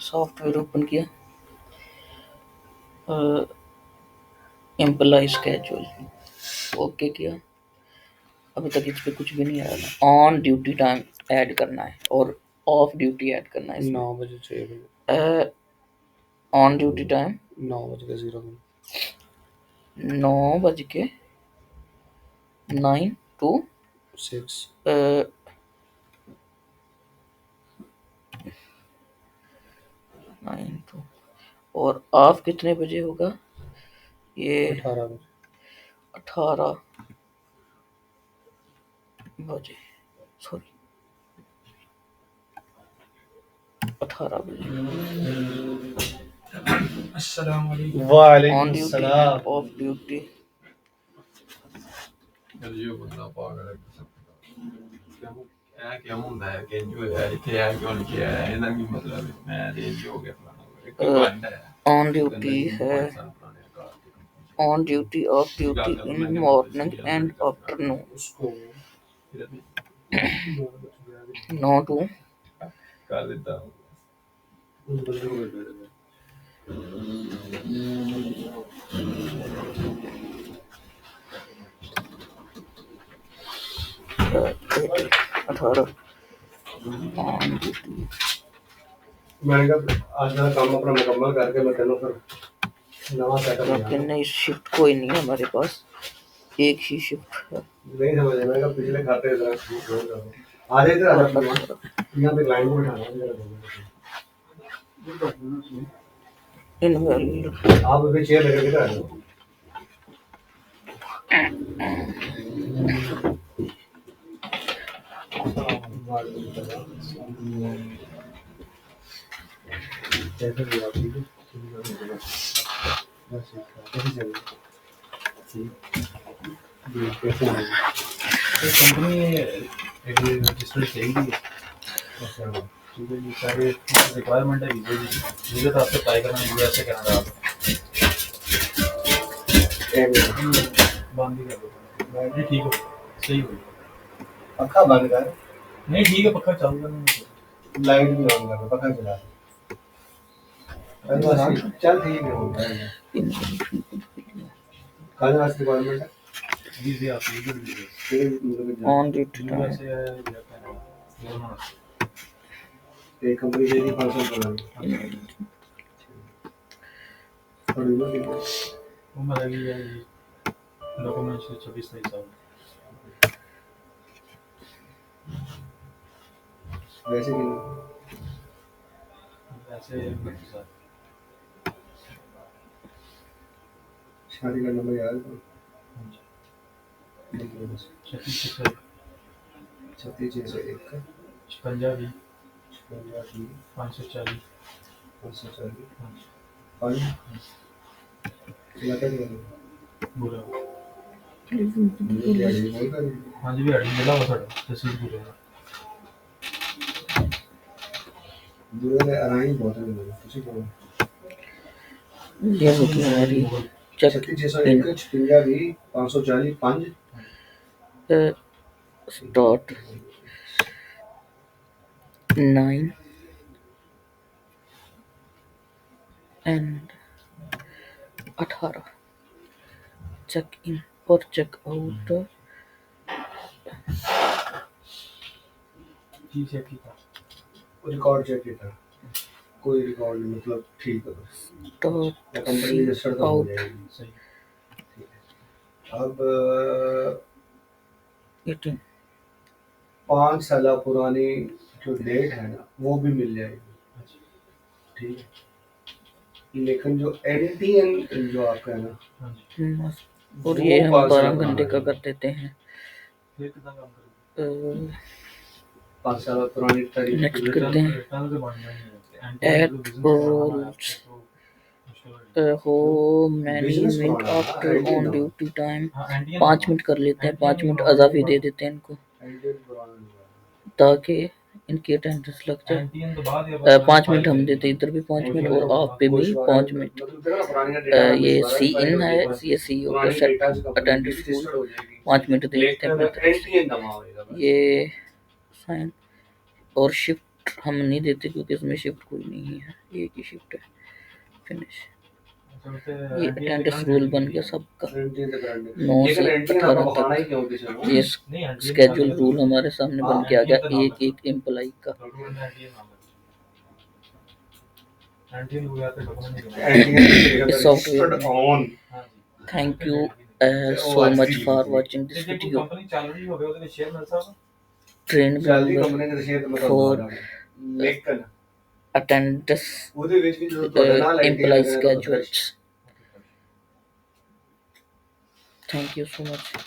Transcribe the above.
Software open किया, employ schedule okay किया। अभी तक इस पे कुछ भी नहीं आया था। ऑन ड्यूटी टाइम ऐड करना है और ऑफ ड्यूटी ऐड करना है। 9 बजे 6 बजे ऑन ड्यूटी टाइम 9 बज के 0 मिनट 9 to 6 9 to। और ऑफ कितने बजे होगा? ये 18 बजे 18 बजे, सॉरी 18 बजे। अस्सलाम वालेकुम ऑन ड्यूटी सलाम एंड ऑफ ड्यूटी। ਇਹ ਬੰਦਾ ਪਾਗਲ ਹੈ ਕਿਉਂ ਇਹ ਕਿਉਂ ਹੁੰਦਾ ਹੈ ਕਿ ਜੋ ਹੈ ਇੱਥੇ ਆ ਕਿਉਂ ਲਿਖਿਆ ਹੈ ਇਹਦਾ ਕੀ ਮਤਲਬ ਹੈ ਮੈਂ ਦੇ ਜੀ ਹੋ ਗਿਆ ਫਲਾਣਾ ਇੱਕ ਘੰਟਾ ਹੈ ऑन ड्यूटी है, on duty of duty in morning and afternoon. उसको 9 to कर देता हूँ उस बंदे को भेज देगा अठारह ऑन ड्यूटी। मैंने कहा आज का काम अपना मुकम्मल करके मैं तेनों फिर नवा सेटअप नहीं, शिफ्ट कोई नहीं है हमारे पास, एक ही शिफ्ट है। नहीं समझ मैंने कहा पिछले खाते आ जाए इधर यहाँ पे लाइन को बिठाना इनवैलिड। आप अभी चेयर लेकर किधर आ जाओ कैसे भी आप ठीक है कैसे कंपनी रजिस्टर चाहिए ठीक है जी सारे रिक्वायरमेंट है वीज़ा तो आपसे अप्लाई करना है यूएस से कनाडा बंद ही कर दो नहीं ठीक हो सही हो पक्का बंद कर नहीं ठीक है पक्का चालू करना लाइट भी ऑन कर पक्का चला चल ठीक है कल आज रिक्वायरमेंट है जी जी आप ऑन ड्यूटी टाइम एक कंपनी से 500 बनानी और वो मतलब ये डॉक्यूमेंट्स 26 साल वैसे भी वैसे शादी का नंबर याद है 36 का पंजाबी 540 बुरा हाँ जी भी मिला हुआ साढ़ा तहसील बुरा बुरे ने आराई बहुत है कुछ करो ये होगी हमारी check 3601 Punjabi 540 5 start 9 and 18 check in और चेक आउट जी चेक किया रिकॉर्ड चेक किया कोई रिकॉर्ड नहीं मतलब ठीक है बस कंपनी रजिस्टर तो हो जाएगी सही ठीक है अब 18 5 साल पुरानी जो डेट है ना वो भी मिल जाएगी ठीक है लेकिन जो एडिटिंग जो आपका है ना और ये हम 12 घंटे का कर देते हैं। 5 साल पुरानी तारीख नेक्स्ट करते हैं एड रोल्स हो many minute after on duty time. 5 minute कर लेते हैं, 5 मिनट अजाफी दे देते हैं इनको ताकि इनकी अटेंडेंस लग जाए। 5 मिनट हम देते हैं इधर भी 5 मिनट और आप पे भी 5 मिनट। ये सी इन है, ये सी ओ का सेट अटेंडेंस फुल 5 मिनट दे देते हैं। ये साइन और शिफ्ट हम नहीं देते क्योंकि इसमें शिफ्ट कोई नहीं है, एक ही शिफ्ट है। फिनिश। ये अटेंडेंस रूल बन गया सबका 9 से 18 तक। ये स्केड्यूल रूल हमारे सामने बन के आ गया एक एक एम्प्लॉई का। इस सॉफ्टवेयर में। Thank you so much for watching this video. Train member for attendance employee schedules. Thank you so much.